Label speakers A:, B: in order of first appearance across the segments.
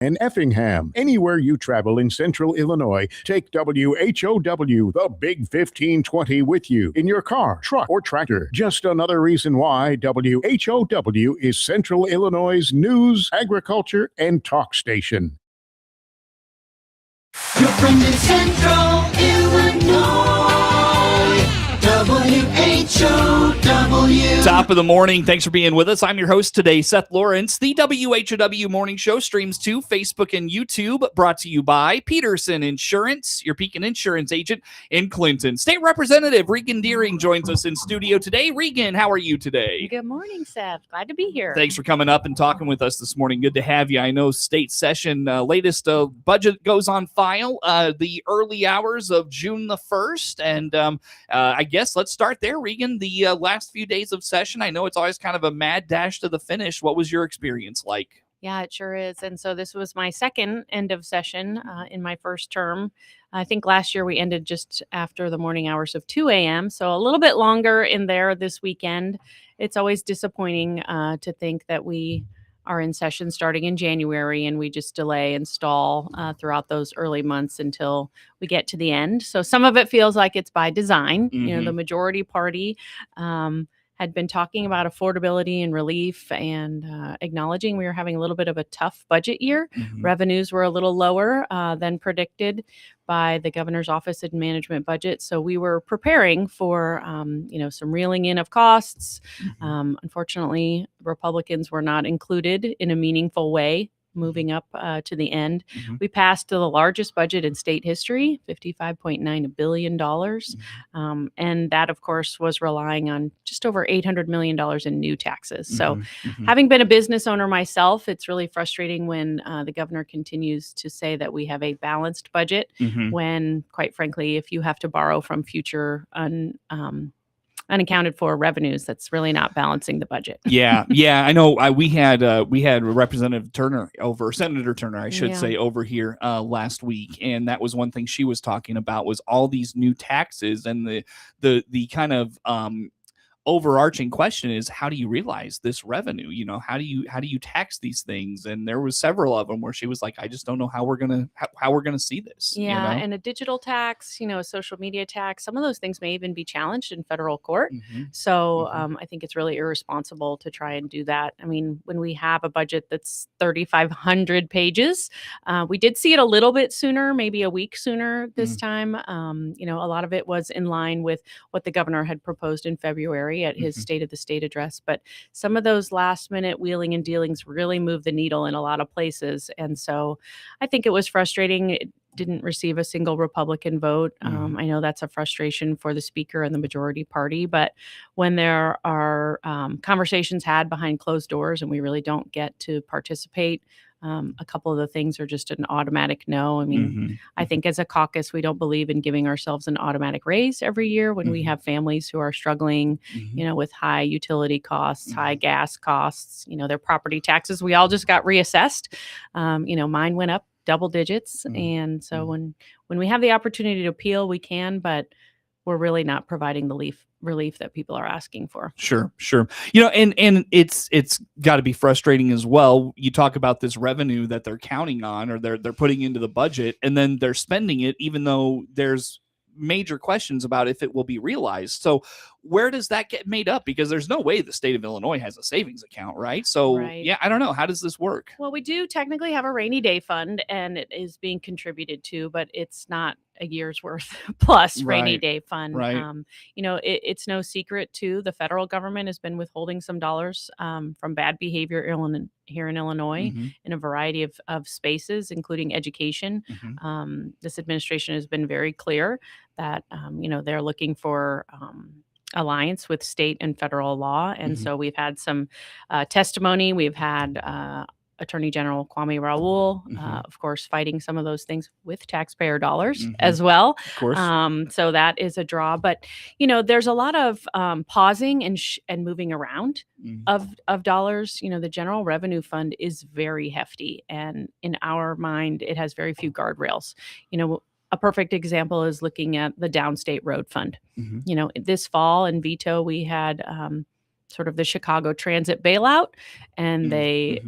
A: and Effingham. Anywhere you travel in central Illinois, take WHOW, the Big 1520 with you in your car, truck, or tractor. Just another reason why WHOW is Central Illinois' news, agriculture, and talk station.
B: Your friend in Central Illinois, WHOW.
C: Top of the morning. Thanks for being with us. I'm your host today, Seth Lawrence. The WHOW Morning Show streams to Facebook and YouTube, brought to you by Peterson Insurance, your Pekin Insurance agent in Clinton. State Representative Reagan Deering joins us in studio today. Reagan, how are you today?
D: Good morning, Seth. Glad to be here.
C: Thanks for coming up and talking with us this morning. Good to have you. I know state session, latest budget goes on file the early hours of June the 1st. And I guess let's start there, Reagan. The last few days of session, I know it's always kind of a mad dash to the finish. What was your experience like?
D: Yeah, it sure is. And so this was my second end of session in my first term. I think last year we ended just after the morning hours of 2 a.m. So a little bit longer in there this weekend. It's always disappointing to think that we are in session starting in January and we just delay and stall throughout those early months until we get to the end. So some of it feels like it's by design.
C: Mm-hmm.
D: You know, the majority party had been talking about affordability and relief and acknowledging we were having a little bit of a tough budget year.
C: Mm-hmm.
D: Revenues were a little lower than predicted by the governor's office and management budget. So we were preparing for, some reeling in of costs.
C: Mm-hmm.
D: Unfortunately, Republicans were not included in a meaningful way moving up to the end.
C: Mm-hmm.
D: We passed the largest budget in state history, $55.9 billion.
C: Mm-hmm.
D: And that, of course, was relying on just over $800 million in new taxes. So
C: Mm-hmm.
D: having been a business owner myself, it's really frustrating when the governor continues to say that we have a balanced budget
C: Mm-hmm.
D: when, quite frankly, if you have to borrow from future unaccounted for revenues, that's really not balancing the budget.
C: Yeah. I know. We had Representative Turner Senator Turner, I should say, over here last week, and that was one thing she was talking about was all these new taxes and the kind of overarching question is, how do you realize this revenue? You know, how do you tax these things? And there was several of them where she was like, I just don't know how we're gonna see this.
D: Yeah,
C: you know?
D: and a digital tax, a social media tax, some of those things may even be challenged in federal court.
C: Mm-hmm.
D: So I think it's really irresponsible to try and do that. I mean, when we have a budget that's 3,500 pages, we did see it a little bit sooner, maybe a week sooner this time. A lot of it was in line with what the governor had proposed in February at his State of the State address. But some of those last minute wheeling and dealings really moved the needle in a lot of places. And so I think it was frustrating. It didn't receive a single Republican vote. I know that's a frustration for the speaker and the majority party, but when there are conversations had behind closed doors and we really don't get to participate, a couple of the things are just an automatic no. I mean, I think as a caucus, we don't believe in giving ourselves an automatic raise every year when we have families who are struggling, with high utility costs, high gas costs, their property taxes. We all just got reassessed. Mine went up double digits. And so when we have the opportunity to appeal, we can, but we're really not providing the relief that people are asking for.
C: Sure. And it's got to be frustrating as well. You talk about this revenue that they're counting on or they're putting into the budget, and then they're spending it even though there's major questions about if it will be realized. So where does that get made up? Because there's no way the state of Illinois has a savings account, right? So yeah, I don't know. How does this work? Well,
D: we do technically have a rainy day fund and it is being contributed to, but it's not a year's worth plus rainy day fund.
C: Right.
D: It's no secret too. The federal government has been withholding some dollars from bad behavior here in Illinois in a variety of spaces, including education. This administration has been very clear that, they're looking for alliance with state and federal law. And so we've had some testimony. We've had Attorney General Kwame Raoul, of course, fighting some of those things with taxpayer dollars as well.
C: Of course.
D: So that is a draw. But, there's a lot of pausing and moving around of dollars. The general revenue fund is very hefty. And in our mind, it has very few guardrails. A perfect example is looking at the downstate road fund. This fall in Veto, we had sort of the Chicago transit bailout, and they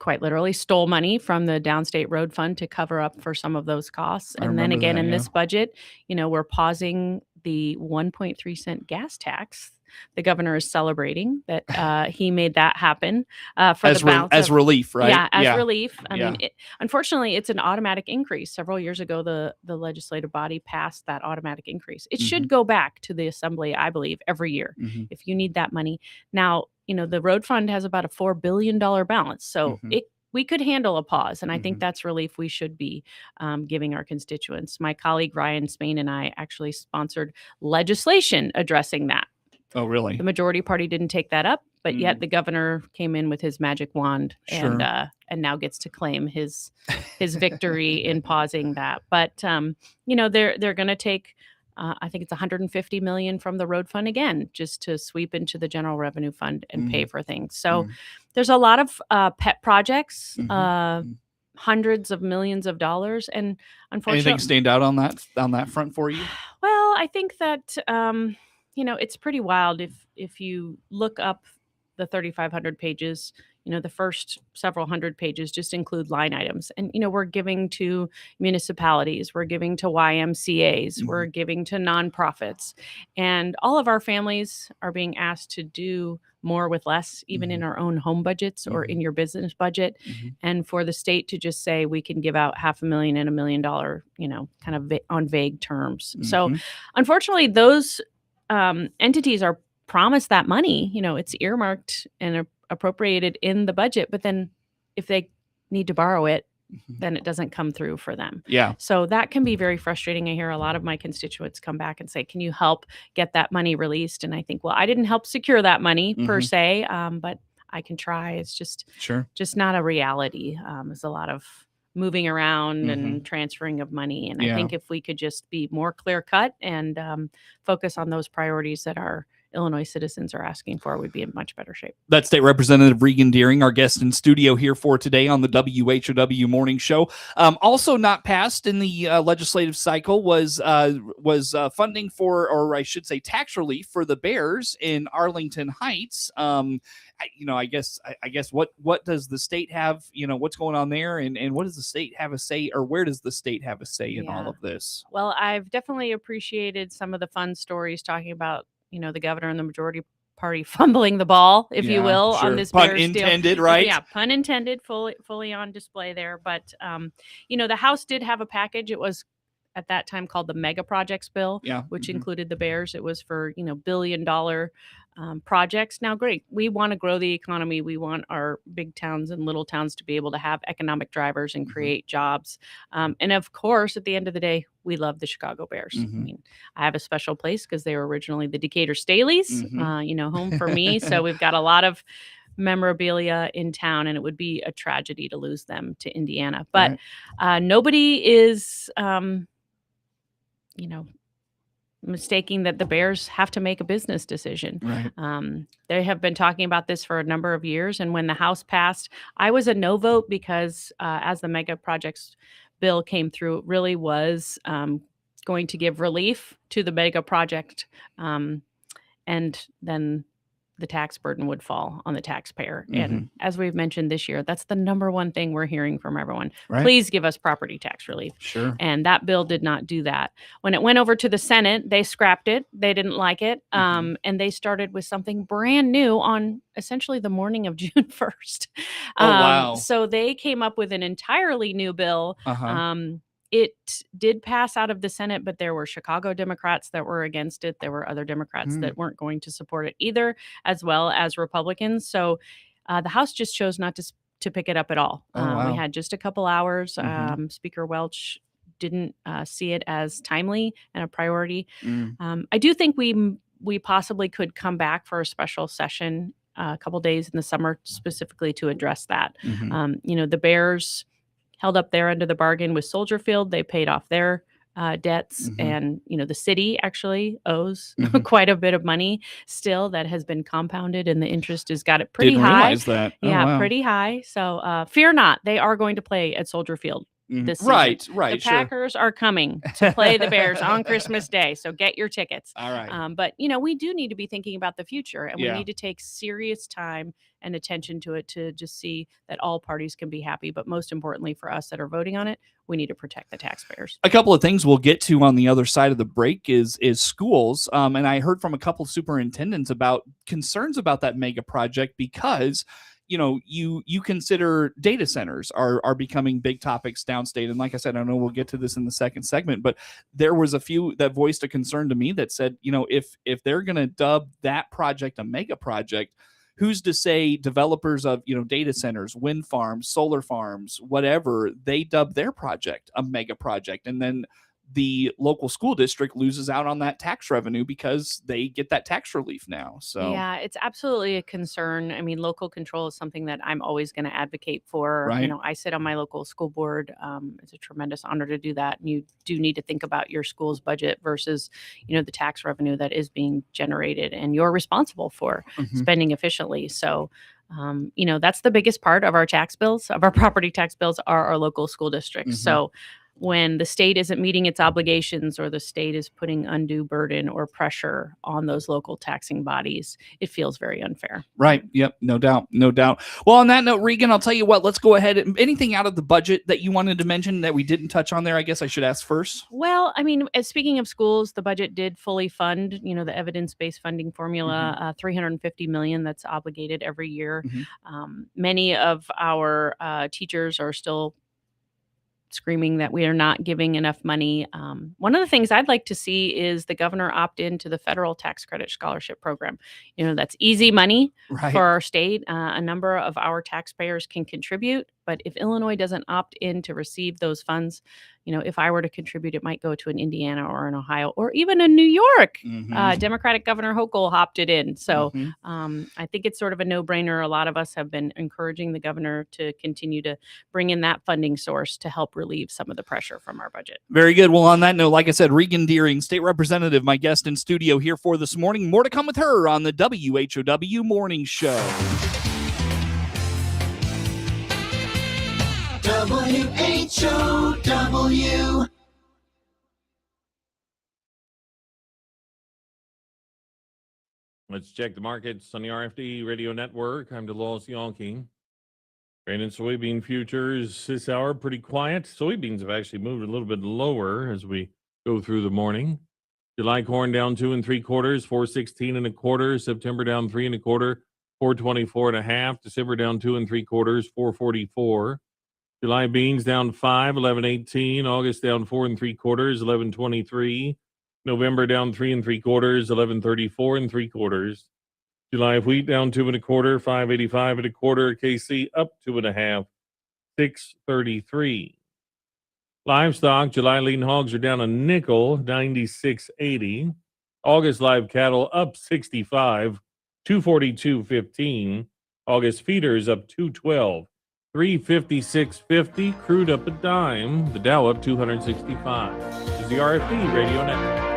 D: quite literally stole money from the downstate road fund to cover up for some of those costs.
C: I
D: And then
C: remember
D: again,
C: that,
D: in
C: yeah.
D: this budget, we're pausing the 1.3 cent gas tax. The governor is celebrating that he made that happen for
C: as
D: the balance
C: as
D: of,
C: relief, right?
D: yeah, as relief. I
C: Yeah.
D: mean, unfortunately, it's an automatic increase. Several years ago, the legislative body passed that automatic increase. It should go back to the assembly, I believe, every year
C: Mhm.
D: if you need that money. Now, the road fund has about a $4 billion balance, so we could handle a pause, and I think that's relief we should be giving our constituents. My colleague Ryan Spain and I actually sponsored legislation addressing that.
C: Oh, really?
D: The majority party didn't take that up, but yet the governor came in with his magic wand and now gets to claim his victory in pausing that. But they're going to take I think it's $150 million from the road fund again, just to sweep into the general revenue fund and pay for things. So there's a lot of pet projects, hundreds of millions of dollars, and unfortunately,
C: anything stand out on that front for you?
D: Well, I think that it's pretty wild if you look up the 3,500 pages. The first several hundred pages just include line items. And, we're giving to municipalities, we're giving to YMCAs, we're giving to nonprofits. And all of our families are being asked to do more with less, even in our own home budgets or in your business budget. And for the state to just say we can give out $500,000 and $1 million, kind of on vague terms. So unfortunately, those entities are promised that money. It's earmarked and appropriated in the budget, but then if they need to borrow it, then it doesn't come through for them.
C: Yeah.
D: So that can be very frustrating. I hear a lot of my constituents come back and say, can you help get that money released? And I think, well, I didn't help secure that money per se, but I can try. It's just not a reality. There's a lot of moving around and transferring of money. And I think if we could just be more clear cut and focus on those priorities that our Illinois citizens are asking for, we'd be in much better shape.
C: That's State Representative Reagan Deering, our guest in studio here for today on the WHOW Morning Show. Also not passed in the legislative cycle was funding for, or I should say, tax relief for the Bears in Arlington Heights. I guess what does the state have? What's going on there, and what does the state have a say, or where does the state have a say in all of this?
D: Well, I've definitely appreciated some of the fun stories talking about the governor and the majority party fumbling the ball, if you will, on this
C: pun
D: Bears
C: intended,
D: deal.
C: right?
D: Yeah, pun intended, fully on display there. But the House did have a package. It was at that time called the Mega Projects Bill, which included the Bears. It was for billion-dollar projects. Now, great, we want to grow the economy. We want our big towns and little towns to be able to have economic drivers and create jobs. And of course, at the end of the day, we love the Chicago Bears. I mean, I have a special place because they were originally the Decatur Staleys, home for me. So we've got a lot of memorabilia in town, and it would be a tragedy to lose them to Indiana. But nobody is, mistaking that the Bears have to make a business decision.
C: Right.
D: They have been talking about this for a number of years. And when the House passed, I was a no vote because as the Mega Projects Bill came through, it really was going to give relief to the mega project. And then the tax burden would fall on the taxpayer. And as we've mentioned this year, that's the number one thing we're hearing from everyone. Please give us property tax relief.
C: Sure.
D: And that bill did not do that. When it went over to the Senate, they scrapped it. They didn't like it. And they started with something brand new on essentially the morning of June 1st.
C: Wow.
D: So they came up with an entirely new bill. It did pass out of the Senate, but there were Chicago Democrats that were against it. There were other Democrats that weren't going to support it either, as well as Republicans. So the House just chose not to pick it up at all. We had just a couple hours. Speaker Welch didn't see it as timely and a priority. I do think we possibly could come back for a special session a couple days in the summer specifically to address that. The Bears held up their end of the bargain with Soldier Field. They paid off their debts, and the city actually owes quite a bit of money still that has been compounded, and the interest has got it pretty
C: Didn't
D: high.
C: realize that.
D: Pretty high. So fear not, they are going to play at Soldier Field this season.
C: Right,
D: The
C: sure.
D: Packers are coming to play the Bears on Christmas Day, so get your tickets.
C: All right.
D: But we do need to be thinking about the future, and we
C: Yeah.
D: need to take serious time and attention to it to just see that all parties can be happy. But most importantly, for us that are voting on it, we need to protect the taxpayers.
C: A couple of things we'll get to on the other side of the break is schools. And I heard from a couple of superintendents about concerns about that mega project because you consider data centers are becoming big topics downstate. And like I said, I know we'll get to this in the second segment, but there was a few that voiced a concern to me that said, if they're going to dub that project a mega project, who's to say developers of data centers, wind farms, solar farms, whatever, they dub their project a mega project, and then the local school district loses out on that tax revenue because they get that tax relief now. So
D: yeah, it's absolutely a concern. I mean, local control is something that I'm always going to advocate for.
C: Right.
D: I sit on my local school board. It's a tremendous honor to do that. And you do need to think about your school's budget versus, the tax revenue that is being generated, and you're responsible for spending efficiently. So that's the biggest part of our tax bills, of our property tax bills, are our local school districts. So when the state isn't meeting its obligations, or the state is putting undue burden or pressure on those local taxing bodies, it feels very unfair.
C: Right. Yep. No doubt. Well, on that note, Reagan, I'll tell you what, let's go ahead. Anything out of the budget that you wanted to mention that we didn't touch on there? I guess I should ask first.
D: Well, I mean, speaking of schools, the budget did fully fund, the evidence-based funding formula, $350 million that's obligated every year. Many of our teachers are still screaming that we are not giving enough money. One of the things I'd like to see is the governor opt into the federal tax credit scholarship program. That's easy money for our state. A number of our taxpayers can contribute, but if Illinois doesn't opt in to receive those funds, if I were to contribute, it might go to an Indiana or an Ohio or even a New York. Democratic Governor Hochul opted in. So I think it's sort of a no-brainer. A lot of us have been encouraging the governor to continue to bring in that funding source to help relieve some of the pressure from our budget.
C: Very good. Well, on that note, like I said, Reagan Deering, state representative, my guest in studio here for this morning. More to come with her on the WHOW Morning Show.
B: WHOW.
E: Let's check the markets on the RFD Radio Network. I'm DeLawes Yonking. Grain and soybean futures this hour pretty quiet. Soybeans have actually moved a little bit lower as we go through the morning. July corn down 2 3/4, 4.16 1/4. September down 3 1/4, 4.24 1/2. December down 2 3/4, 4.44. July beans down 5, 11.18. August down 4 3/4, 11.23. November down 3 3/4, 11.34 3/4. July wheat down 2 1/4, 5.85 1/4. KC up 2 1/2, 6.33. Livestock, July lean hogs are down a nickel, 96.80. August live cattle up 65, 242.15. August feeders up 212, 356.50. Crude up a dime. The Dow up 265. This is the RFD Radio Network.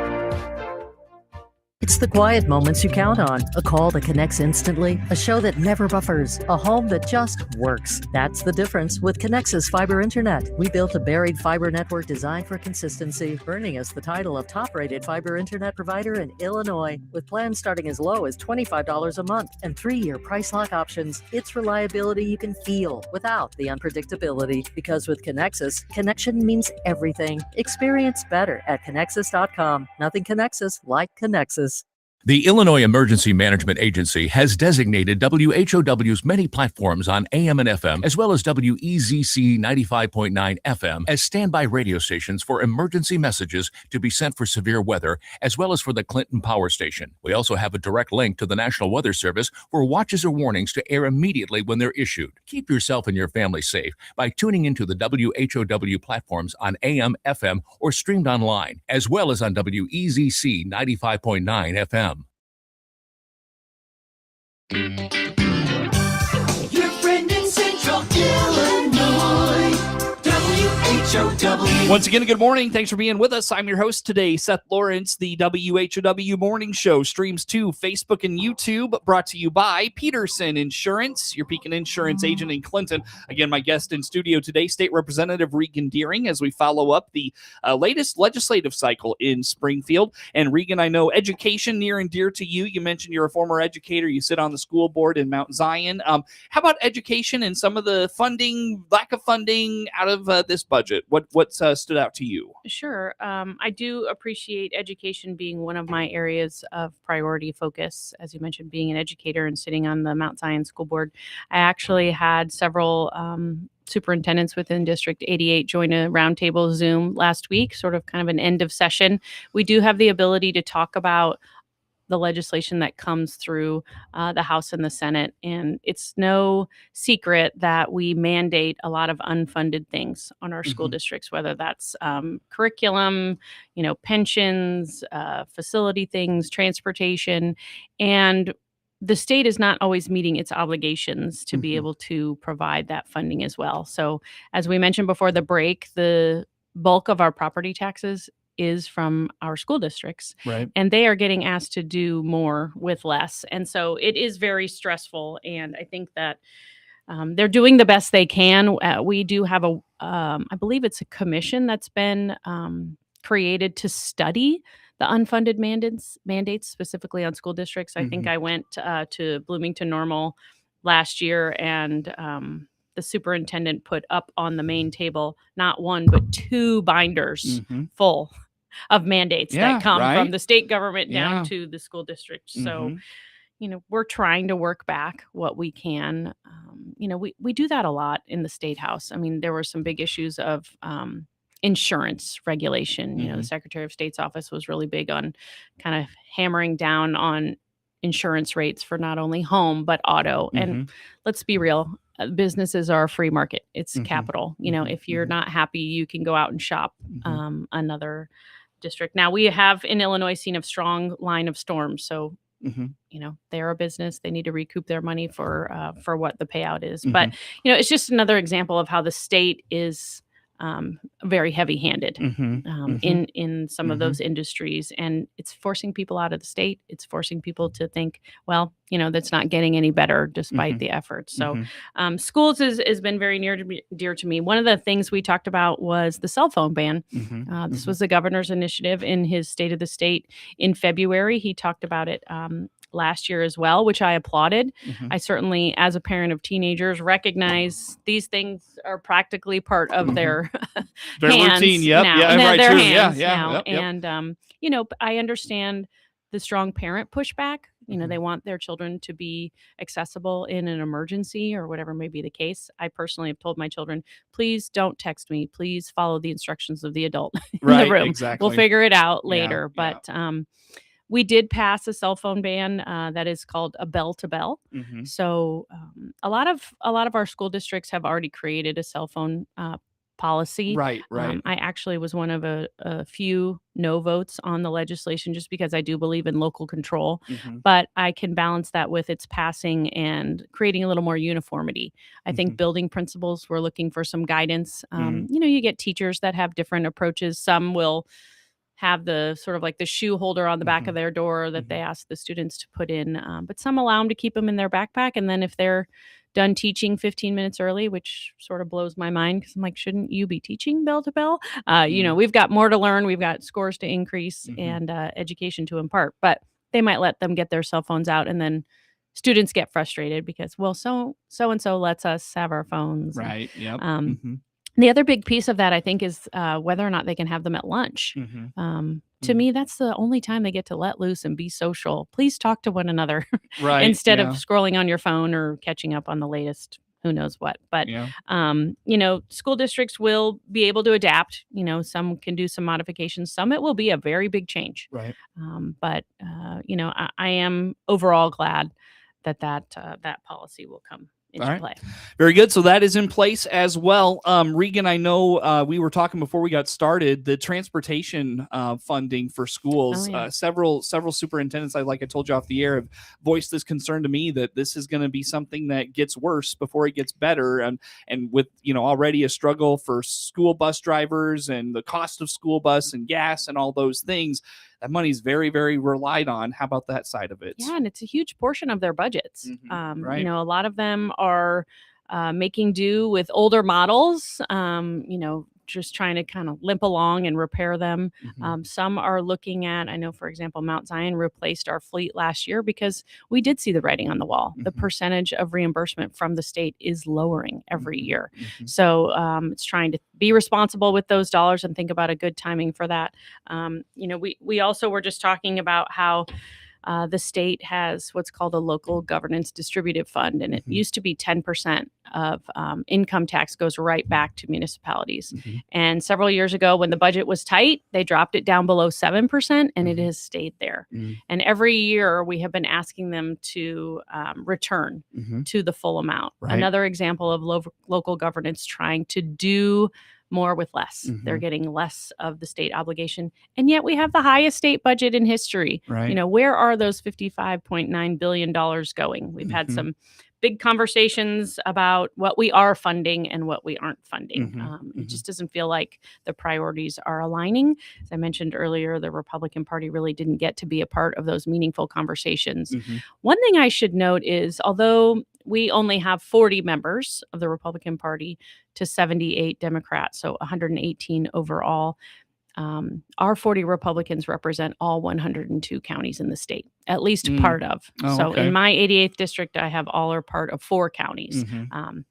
F: It's the quiet moments you count on. A call that connects instantly, a show that never buffers, a home that just works. That's the difference with Connexus Fiber Internet. We built a buried fiber network designed for consistency, earning us the title of top-rated fiber internet provider in Illinois. With plans starting as low as $25 a month and 3-year price lock options, it's reliability you can feel without the unpredictability. Because with Connexus, connection means everything. Experience better at Connexus.com. Nothing connects us like Connexus.
G: The Illinois Emergency Management Agency has designated WHOW's many platforms on AM and FM, as well as WEZC 95.9 FM, as standby radio stations for emergency messages to be sent for severe weather, as well as for the Clinton Power Station. We also have a direct link to the National Weather Service for watches or warnings to air immediately when they're issued. Keep yourself and your family safe by tuning into the WHOW platforms on AM, FM, or streamed online, as well as on WEZC 95.9 FM.
B: Your friend in Central Illinois, WHOW. WHOW.
C: Once again, good morning. Thanks for being with us. I'm your host today, Seth Lawrence. The WHOW Morning Show streams to Facebook and YouTube, brought to you by Peterson Insurance, your Pekin Insurance agent in Clinton. Again, my guest in studio today, State Representative Reagan Deering, as we follow up the latest legislative cycle in Springfield. And Reagan, I know education near and dear to you. You mentioned you're a former educator. You sit on the school board in Mount Zion. How about education and some of the funding, lack of funding out of this budget? What stood out to you?
D: Sure. I do appreciate education being one of my areas of priority focus. As you mentioned, being an educator and sitting on the Mount Zion School Board, I actually had several superintendents within District 88 join a roundtable Zoom last week, sort of kind of an end of session. We do have the ability to talk about the legislation that comes through the House and the Senate. And it's no secret that we mandate a lot of unfunded things on our school districts, whether that's curriculum, pensions, facility things, transportation. And the state is not always meeting its obligations to be able to provide that funding as well. So as we mentioned before the break, the bulk of our property taxes is from our school districts,
C: Right.
D: and they are getting asked to do more with less. And so it is very stressful. And I think that they're doing the best they can. We do have I believe it's a commission that's been created to study the unfunded mandates specifically on school districts. I think I went to Bloomington Normal last year, and the superintendent put up on the main table not one but two binders full of mandates that come from the state government down to the school district. So, we're trying to work back what we can. We do that a lot in the State House. I mean, there were some big issues of insurance regulation. The Secretary of State's office was really big on kind of hammering down on insurance rates for not only home but auto. And let's be real, businesses are a free market. It's capital. If you're not happy, you can go out and shop another district. Now, we have in Illinois seen a strong line of storms. So, they're a business. They need to recoup their money for what the payout is. But, it's just another example of how the state is very heavy-handed in some of those industries, and it's forcing people out of the state. It's forcing people to think, well, that's not getting any better despite the efforts. So schools has been very dear to me. One of the things we talked about was the cell phone ban. This was the governor's initiative in his State of the State in February. He talked about it last year as well, which I applauded. I certainly, as a parent of teenagers, recognize these things are practically part of their hands
C: routine. Yep.
D: now.
C: Yeah.
D: Their
C: Right. True.
D: hands
C: Yeah.
D: now.
C: Yep.
D: And I understand the strong parent pushback. They want their children to be accessible in an emergency or whatever may be the case. I personally have told my children, please don't text me. Please follow the instructions of the adult in the room.
C: Exactly.
D: We'll figure it out later.
C: Yeah.
D: But we did pass a cell phone ban that is called a bell to bell. So a lot of our school districts have already created a cell phone policy.
C: Right.
D: I actually was one of a few no votes on the legislation just because I do believe in local control, but I can balance that with its passing and creating a little more uniformity. I think building principals, we're looking for some guidance. You get teachers that have different approaches. Some will have the sort of like the shoe holder on the back of their door that they ask the students to put in, but some allow them to keep them in their backpack. And then if they're done teaching 15 minutes early, which sort of blows my mind because I'm like, shouldn't you be teaching bell to bell? We've got more to learn. We've got scores to increase and education to impart, but they might let them get their cell phones out, and then students get frustrated because, well, so-and-so lets us have our phones.
C: Right. Yep.
D: The other big piece of that, I think, is whether or not they can have them at lunch. To me, that's the only time they get to let loose and be social. Please talk to one another instead of scrolling on your phone or catching up on the latest who knows what. But, school districts will be able to adapt. Some can do some modifications. Some it will be a very big change.
C: Right.
D: I am overall glad that policy will come
C: All right.
D: play.
C: Very good. So that is in place as well. Regan, I know we were talking before we got started, the transportation funding for schools.
D: Oh, yeah.
C: Several superintendents, like I told you off the air, have voiced this concern to me that this is going to be something that gets worse before it gets better. And with, already a struggle for school bus drivers and the cost of school bus and gas and all those things, that money's very, very relied on. How about that side of it?
D: Yeah, and it's a huge portion of their budgets.
C: Right.
D: A lot of them are making do with older models, just trying to kind of limp along and repair them. Some are looking at, I know, for example, Mount Zion replaced our fleet last year because we did see the writing on the wall. The percentage of reimbursement from the state is lowering every year. So it's trying to be responsible with those dollars and think about a good timing for that. We also were just talking about how the state has what's called a local governance distributive fund, and it used to be 10% of income tax goes right back to municipalities. And several years ago, when the budget was tight, they dropped it down below 7%, and it has stayed there. And every year, we have been asking them to return to the full amount.
C: Right.
D: Another example of local governance trying to do more with less. They're getting less of the state obligation. And yet we have the highest state budget in history.
C: Right.
D: Where are those $55.9 billion going? We've had some big conversations about what we are funding and what we aren't funding. It just doesn't feel like the priorities are aligning. As I mentioned earlier, the Republican Party really didn't get to be a part of those meaningful conversations. One thing I should note is, although we only have 40 members of the Republican Party to 78 Democrats, so 118 overall, our 40 Republicans represent all 102 counties in the state, at least part of. So in my 88th district, I have all or part of 4 counties.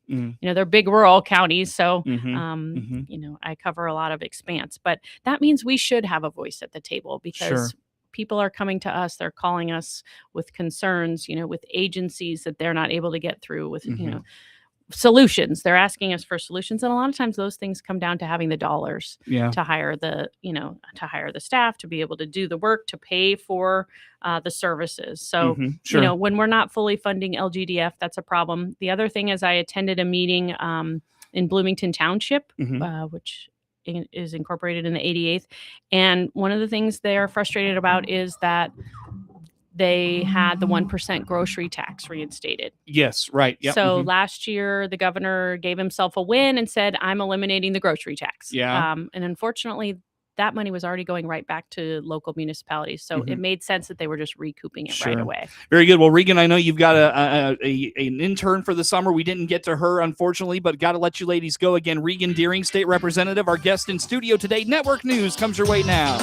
D: They're big rural counties, so I cover a lot of expanse. But that means we should have a voice at the table because people are coming to us. They're calling us with concerns, with agencies that they're not able to get through with, solutions. They're asking us for solutions. And a lot of times those things come down to having the dollars to hire the staff, to be able to do the work, to pay for the services. So, when we're not fully funding LGDF, that's a problem. The other thing is I attended a meeting in Bloomington Township, which is incorporated in the 88th. And one of the things they're frustrated about is that they had the 1% grocery tax reinstated.
C: Yes, right. Yep.
D: So last year, the governor gave himself a win and said, I'm eliminating the grocery tax. And unfortunately, that money was already going right back to local municipalities. So it made sense that they were just recouping it right away.
C: Very good. Well, Regan, I know you've got an intern for the summer. We didn't get to her, unfortunately, but got to let you ladies go again. Regan Deering, State Representative, our guest in studio today. Network News comes your way now.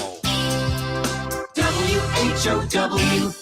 B: WHOW.